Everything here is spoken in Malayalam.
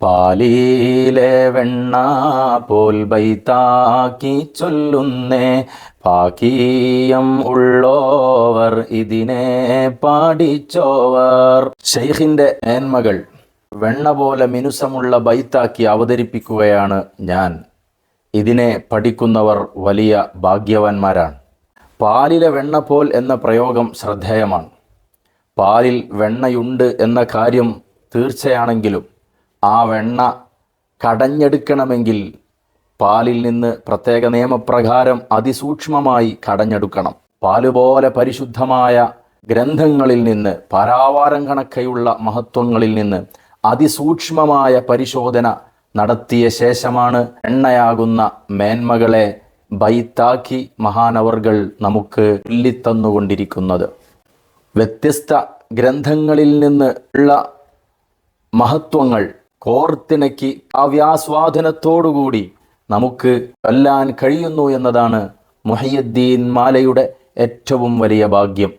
പാലിയിലെ വെണ്ണ പോൽ ബൈത്താക്കി ചൊല്ലുന്നേ, പാകീയം ഉള്ളോവർ ഇതിനെ പാടിച്ചോവർ. ഷെയ്ഖിന്റെ മേന്മകൾ വെണ്ണ പോലെ മിനുസമുള്ള ബൈത്താക്കി അവതരിപ്പിക്കുകയാണ് ഞാൻ. ഇതിനെ പഠിക്കുന്നവർ വലിയ ഭാഗ്യവാന്മാരാണ്. പാലിലെ വെണ്ണ പോൽ എന്ന പ്രയോഗം ശ്രദ്ധേയമാണ്. പാലിൽ വെണ്ണയുണ്ട് എന്ന കാര്യം തീർച്ചയാണെങ്കിലും ആ വെണ്ണ കടഞ്ഞെടുക്കണമെങ്കിൽ പാലിൽ നിന്ന് പ്രത്യേക നിയമപ്രകാരം അതിസൂക്ഷ്മമായി കടഞ്ഞെടുക്കണം. പാലുപോലെ പരിശുദ്ധമായ ഗ്രന്ഥങ്ങളിൽ നിന്ന്, പാരാവാരം കണക്കെയുള്ള മഹത്വങ്ങളിൽ നിന്ന് അതിസൂക്ഷ്മമായ പരിശോധന നടത്തിയ ശേഷമാണ് എണ്ണയാകുന്ന മേന്മകളെ ബൈത്താക്കി മഹാനവർകൾ നമുക്ക് ചൊല്ലിത്തന്നുകൊണ്ടിരിക്കുന്നത്. വ്യത്യസ്ത ഗ്രന്ഥങ്ങളിൽ നിന്ന് ഉള്ള മഹത്വങ്ങൾ കോർത്തിണക്കി കാവ്യാസ്വാദനത്തോടുകൂടി നമുക്ക് ചൊല്ലാൻ കഴിയുന്നു എന്നതാണ് മുഹയ്യിദ്ദീൻ മാലയുടെ ഏറ്റവും വലിയ ഭാഗ്യം.